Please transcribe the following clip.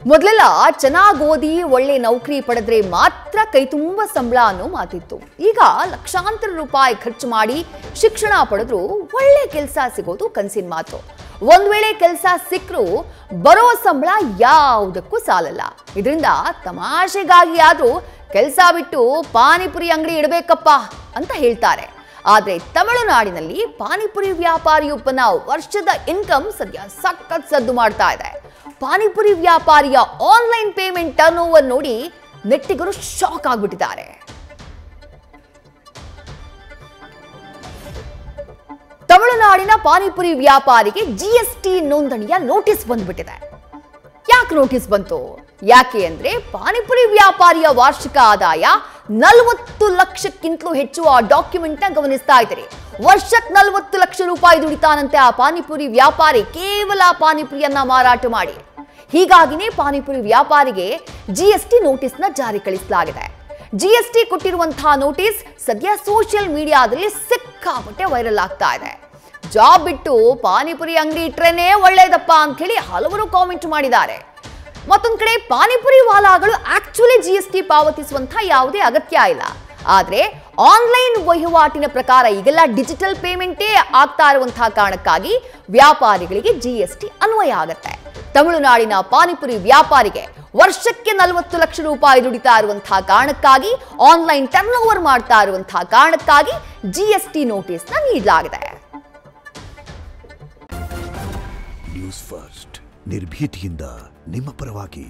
ಮೊದಲೆಲ್ಲ ಚೆನ್ನಾಗಿ ಓದಿ ಒಳ್ಳೆ ನೌಕರಿ ಪಡೆದ್ರೆ ಮಾತ್ರ ಕೈ ತುಂಬ ಸಂಬಳ ಅನ್ನೋ ಮಾತಿತ್ತು. ಈಗ ಲಕ್ಷಾಂತರ ರೂಪಾಯಿ ಖರ್ಚು ಮಾಡಿ ಶಿಕ್ಷಣ ಪಡೆದ್ರು ಒಳ್ಳೆ ಕೆಲಸ ಸಿಗೋದು ಕನಸಿನ ಮಾತು. ಒಂದ್ ವೇಳೆ ಕೆಲಸ ಸಿಕ್ಕರೂ ಬರೋ ಸಂಬಳ ಯಾವುದಕ್ಕೂ ಸಾಲಲ್ಲ. ಇದರಿಂದ ತಮಾಷೆಗಾಗಿ ಆದ್ರೂ ಕೆಲಸ ಬಿಟ್ಟು ಪಾನಿಪುರಿ ಅಂಗಡಿ ಇಡಬೇಕಪ್ಪ ಅಂತ ಹೇಳ್ತಾರೆ. ಆದ್ರೆ ತಮಿಳುನಾಡಿನಲ್ಲಿ ಪಾನಿಪುರಿ ವ್ಯಾಪಾರಿಯೊಬ್ಬನ ವರ್ಷದ ಇನ್ಕಮ್ ಸದ್ಯ ಸಖತ್ ಸದ್ದು ಮಾಡ್ತಾ ಇದೆ. ಪಾನಿಪುರಿ ವ್ಯಾಪಾರಿಯ ಆನ್ಲೈನ್ ಪೇಮೆಂಟ್ ಟರ್ನ್ ಓವರ್ ನೋಡಿ ನೆಟ್ಟಿಗರು ಶಾಕ್ ಆಗ್ಬಿಟ್ಟಿದ್ದಾರೆ. ತಮಿಳುನಾಡಿನ ಪಾನಿಪುರಿ ವ್ಯಾಪಾರಿಗೆ ಜಿಎಸ್ಟಿ ನೋಂದಣಿಯ ನೋಟಿಸ್ ಬಂದ್ಬಿಟ್ಟಿದೆ. ಯಾಕೆ ನೋಟಿಸ್ ಬಂತು? ಯಾಕೆ ಅಂದ್ರೆ ಪಾನಿಪುರಿ ವ್ಯಾಪಾರಿಯ ವಾರ್ಷಿಕ ಆದಾಯ 40 ಲಕ್ಷಕ್ಕಿಂತಲೂ ಹೆಚ್ಚು ಆ ಡಾಕ್ಯುಮೆಂಟ್ ನ ಗಮನಿಸ್ತಾ ಇದ್ದಾರೆ. ವರ್ಷಕ್ಕೆ 40 ಲಕ್ಷ ರೂಪಾಯಿ ದುಡಿತಾನಂತೆ ಆ ಪಾನಿಪುರಿ ವ್ಯಾಪಾರಿ ಕೇವಲ ಪಾನಿಪುರಿಯನ್ನ ಮಾರಾಟ ಮಾಡಿ. ಹೀಗಾಗಿನೇ ಪಾನಿಪುರಿ ವ್ಯಾಪಾರಿಗೆ ಜಿಎಸ್ಟಿ ನೋಟಿಸ್ ನ ಜಾರಿಗೊಳಿಸಲಾಗಿದೆ. ಜಿಎಸ್ಟಿ ಕೊಟ್ಟಿರುವಂತಹ ನೋಟಿಸ್ ಸದ್ಯ ಸೋಷಿಯಲ್ ಮೀಡಿಯಾದಲ್ಲಿ ಸಿಕ್ಕಾಪಟ್ಟೆ ವೈರಲ್ ಆಗ್ತಾ ಇದೆ. ಜಾಬ್ ಬಿಟ್ಟು ಪಾನಿಪುರಿ ಅಂಗಡಿ ಇಟ್ರೇನೆ ಒಳ್ಳೇದಪ್ಪ ಅಂತ ಹೇಳಿ ಹಲವರು ಕಾಮೆಂಟ್ ಮಾಡಿದ್ದಾರೆ. ಮತ್ತೊಂದು ಕಡೆ ಪಾನಿಪುರಿ ವಾಲಾಗಳು ಆಕ್ಚುಲಿ ಜಿಎಸ್ಟಿ ಪಾವತಿಸುವಂತಹ ಯಾವುದೇ ಅಗತ್ಯ ಇಲ್ಲ. ಆದ್ರೆ ಆನ್ಲೈನ್ ವಹಿವಾಟಿನ ಪ್ರಕಾರ ಈಗೆಲ್ಲ ಡಿಜಿಟಲ್ ಪೇಮೆಂಟೇ ಆಗ್ತಾ ಇರುವಂತಹ ಕಾರಣಕ್ಕಾಗಿ ವ್ಯಾಪಾರಿಗಳಿಗೆ ಜಿಎಸ್ಟಿ ಅನ್ವಯ ಆಗುತ್ತೆ. ತಮಿಳುನಾಡಿನ ಪಾನಿಪುರಿ ವ್ಯಾಪಾರಿಗೆ ವರ್ಷಕ್ಕೆ 40 ಲಕ್ಷ ರೂಪಾಯಿ ದುಡಿತಾ ಇರುವಂತಹ ಕಾರಣಕ್ಕಾಗಿ, ಆನ್ಲೈನ್ ಟರ್ನ್ ಓವರ್ ಮಾಡ್ತಾ ಇರುವಂತಹ ಕಾರಣಕ್ಕಾಗಿ ಜಿಎಸ್ಟಿ ನೋಟಿಸ್ ನ ನೀಡಲಾಗಿದೆ. ನ್ಯೂಸ್ ಫಸ್ಟ್ ನಿರ್ಭೀತಿಯಿಂದ ನಿಮ್ಮ ಪರವಾಗಿ.